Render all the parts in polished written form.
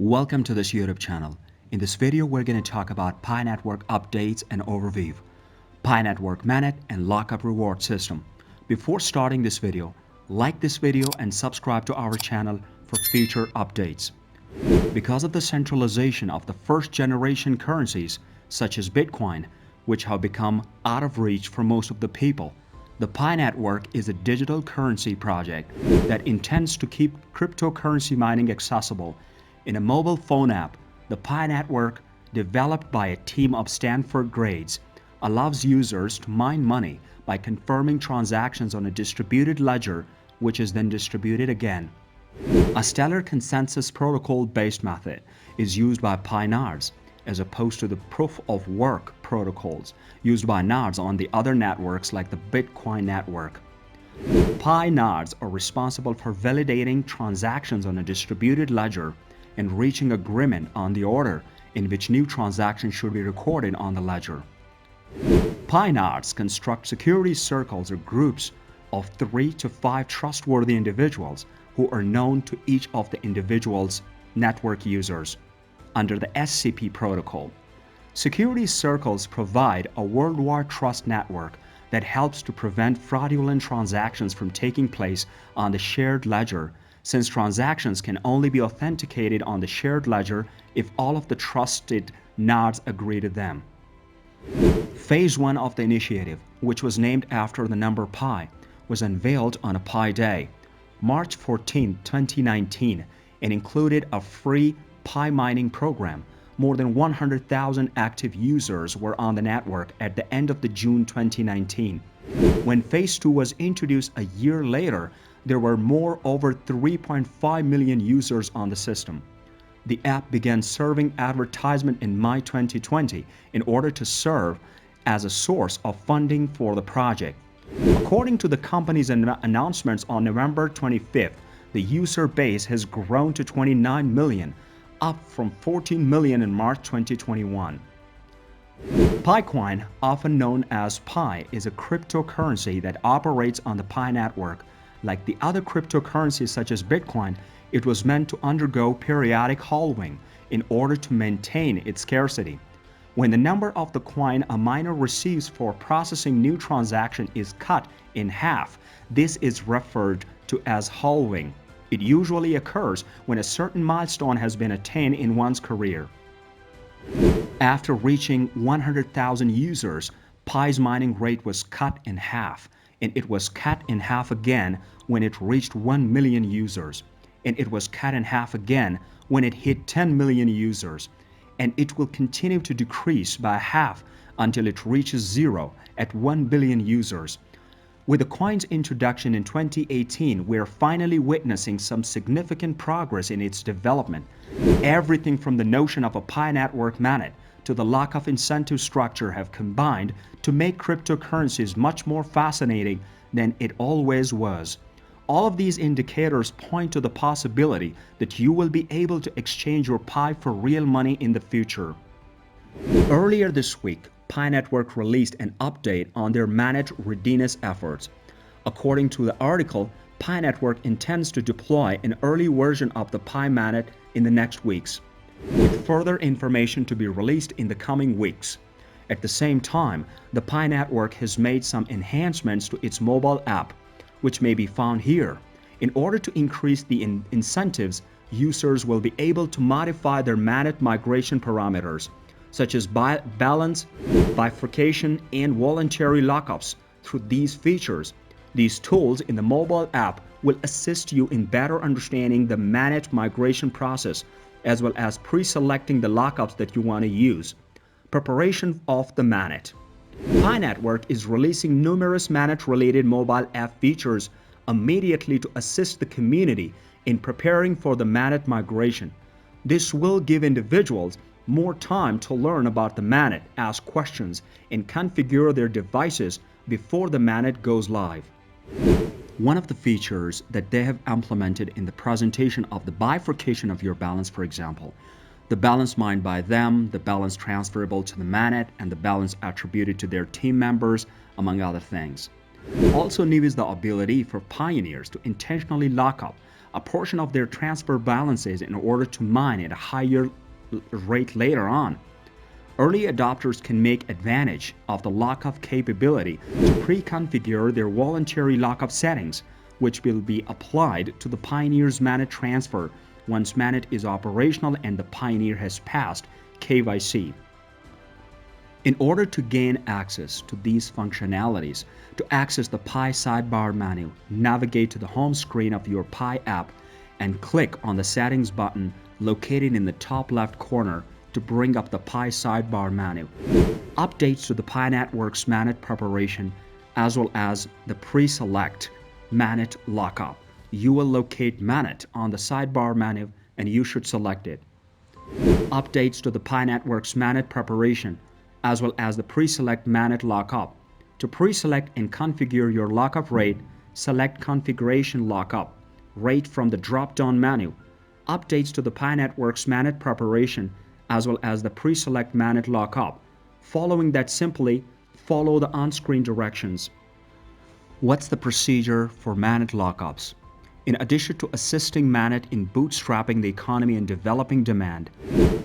Welcome to this YouTube channel. In this video, we're going to talk about Pi Network updates and overview, Pi Network Managed and Lockup Reward System. Before starting this video, like this video and subscribe to our channel for future updates. Because of the centralization of the first generation currencies, such as Bitcoin, which have become out of reach for most of the people, the Pi Network is a digital currency project that intends to keep cryptocurrency mining accessible. In a mobile phone app, the Pi Network, developed by a team of Stanford grads, allows users to mine money by confirming transactions on a distributed ledger, which is then distributed again. A stellar consensus protocol-based method is used by Pi nodes, as opposed to the proof-of-work protocols used by nodes on the other networks like the Bitcoin network. Pi nodes are responsible for validating transactions on a distributed ledger and reaching agreement on the order in which new transactions should be recorded on the ledger. Pi nodes construct security circles or groups of 3 to 5 trustworthy individuals who are known to each of the individual's network users under the SCP protocol. Security circles provide a worldwide trust network that helps to prevent fraudulent transactions from taking place on the shared ledger, since transactions can only be authenticated on the shared ledger if all of the trusted nodes agree to them. Phase 1 of the initiative, which was named after the number pi, was unveiled on a Pi Day, March 14, 2019, and included a free Pi mining program. More than 100,000 active users were on the network at the end of June 2019. When Phase 2 was introduced a year later, there were over 3.5 million users on the system. The app began serving advertisement in May 2020 in order to serve as a source of funding for the project. According to the company's announcements on November 25th, the user base has grown to 29 million, up from 14 million in March 2021. PiCoin, often known as Pi, is a cryptocurrency that operates on the Pi network. Like the other cryptocurrencies such as Bitcoin, it was meant to undergo periodic halving in order to maintain its scarcity. When the number of the coin a miner receives for processing new transaction is cut in half, this is referred to as halving. It usually occurs when a certain milestone has been attained in one's career. After reaching 100,000 users, Pi's mining rate was cut in half, and it was cut in half again when it reached 1 million users, and it was cut in half again when it hit 10 million users, and it will continue to decrease by half until it reaches zero at 1 billion users. With the coin's introduction in 2018, we are finally witnessing some significant progress in its development. Everything from the notion of a Pi network managed to the lockup incentive structure have combined to make cryptocurrencies much more fascinating than it always was. All of these indicators point to the possibility that you will be able to exchange your Pi for real money in the future. Earlier this week, Pi Network released an update on their managed readiness efforts. According to the article, Pi Network intends to deploy an early version of the Pi Managed in the next weeks, with further information to be released in the coming weeks. At the same time, the Pi Network has made some enhancements to its mobile app, which may be found here. In order to increase the incentives, users will be able to modify their managed migration parameters, such as balance, bifurcation, and voluntary lockups. Through these features, these tools in the mobile app will assist you in better understanding the managed migration process, as well as pre-selecting the lockups that you want to use. Preparation of the managed. Pi Network is releasing numerous managed-related mobile app features immediately to assist the community in preparing for the managed migration. This will give individuals more time to learn about the managed, ask questions, and configure their devices before the managed goes live. One of the features that they have implemented in the presentation of the bifurcation of your balance, for example, the balance mined by them, the balance transferable to the managed, and the balance attributed to their team members, among other things. Also new is the ability for pioneers to intentionally lock up a portion of their transfer balances in order to mine at a higher rate later on. Early adopters can make advantage of the lockup capability to pre-configure their voluntary lockup settings, which will be applied to the Pioneer's Manet transfer once Manet is operational and the Pioneer has passed KYC. In order to gain access to these functionalities, to access the Pi sidebar menu, navigate to the home screen of your Pi app and click on the Settings button located in the top left corner to bring up the Pi sidebar menu. Updates to the Pi Network's Manet preparation as well as the pre-select Manet lockup. You will locate Manet on the sidebar menu and you should select it. Updates to the Pi Network's Manet preparation as well as the pre-select Manet lockup. To pre-select and configure your lockup rate, select Configuration Lockup Rate from the drop-down menu. Updates to the Pi Network's Manet preparation as well as the pre-select Manet lockup. Following that, simply follow the on-screen directions. What's the procedure for Manet lockups? In addition to assisting Manet in bootstrapping the economy and developing demand,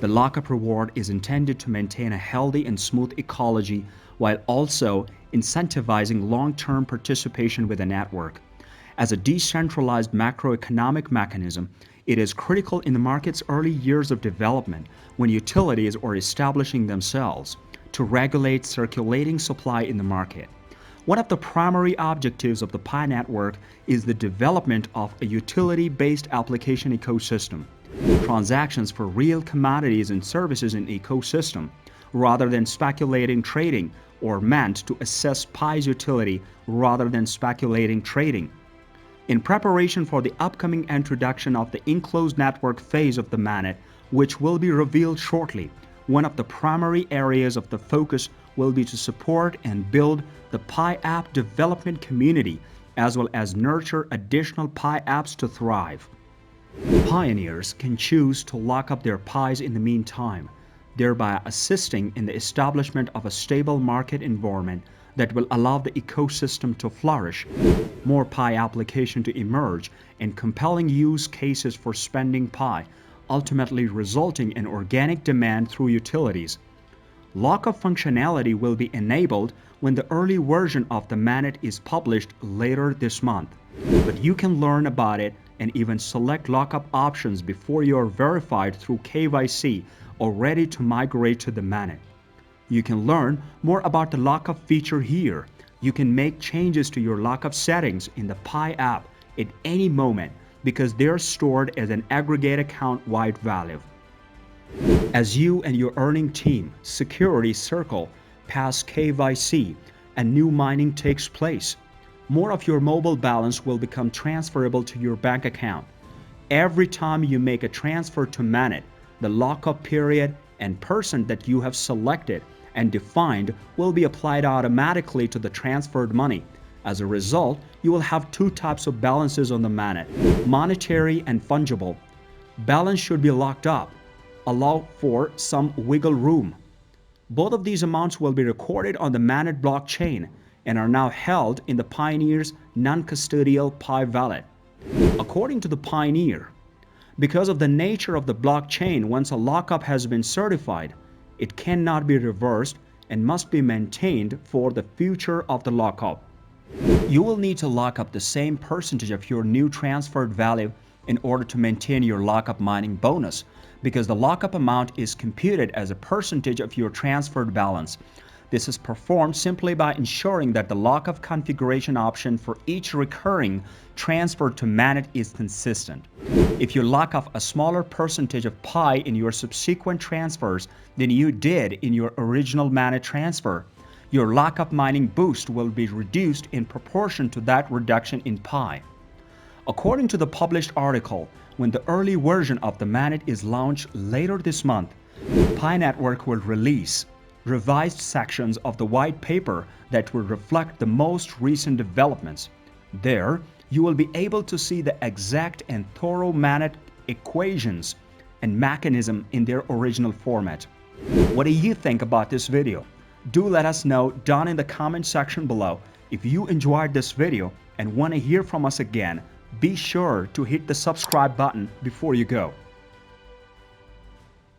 the lockup reward is intended to maintain a healthy and smooth ecology while also incentivizing long-term participation with the network. As a decentralized macroeconomic mechanism, it is critical in the market's early years of development when utilities are establishing themselves to regulate circulating supply in the market. One of the primary objectives of the Pi network is the development of a utility-based application ecosystem, transactions for real commodities and services in ecosystem, rather than speculating trading, or meant to assess Pi's utility rather than speculating trading. In preparation for the upcoming introduction of the enclosed network phase of the Manet, which will be revealed shortly, one of the primary areas of the focus will be to support and build the Pi app development community as well as nurture additional Pi apps to thrive. Pioneers can choose to lock up their Pis in the meantime, thereby assisting in the establishment of a stable market environment that will allow the ecosystem to flourish, more Pi application to emerge, and compelling use cases for spending Pi, ultimately resulting in organic demand through utilities. Lockup functionality will be enabled when the early version of the Manet is published later this month, but you can learn about it and even select lockup options before you are verified through KYC or ready to migrate to the Manet. You can learn more about the lockup feature here. You can make changes to your lockup settings in the Pi app at any moment because they're stored as an aggregate account-wide value. As you and your earning team security circle past KYC and new mining takes place, more of your mobile balance will become transferable to your bank account. Every time you make a transfer to Manet, the lockup period and person that you have selected and defined will be applied automatically to the transferred money. As a result, you will have two types of balances on the Manet, monetary and fungible. Balance should be locked up. Allow for some wiggle room. Both of these amounts will be recorded on the Manet blockchain and are now held in the Pioneer's non-custodial Pi wallet. According to the Pioneer, because of the nature of the blockchain, once a lockup has been certified, it cannot be reversed and must be maintained for the future of the lockup. You will need to lock up the same percentage of your new transferred value in order to maintain your lockup mining bonus, because the lockup amount is computed as a percentage of your transferred balance. This is performed simply by ensuring that the lockup configuration option for each recurring transfer to Manet is consistent. If you lock up a smaller percentage of Pi in your subsequent transfers than you did in your original Manet transfer, your lockup mining boost will be reduced in proportion to that reduction in Pi. According to the published article, when the early version of the Manet is launched later this month, Pi Network will release revised sections of the white paper that will reflect the most recent developments. There, you will be able to see the exact and thorough Manet equations and mechanism in their original format. What do you think about this video? Do let us know down in the comment section below. If you enjoyed this video and want to hear from us again, Be sure to hit the subscribe button before you go.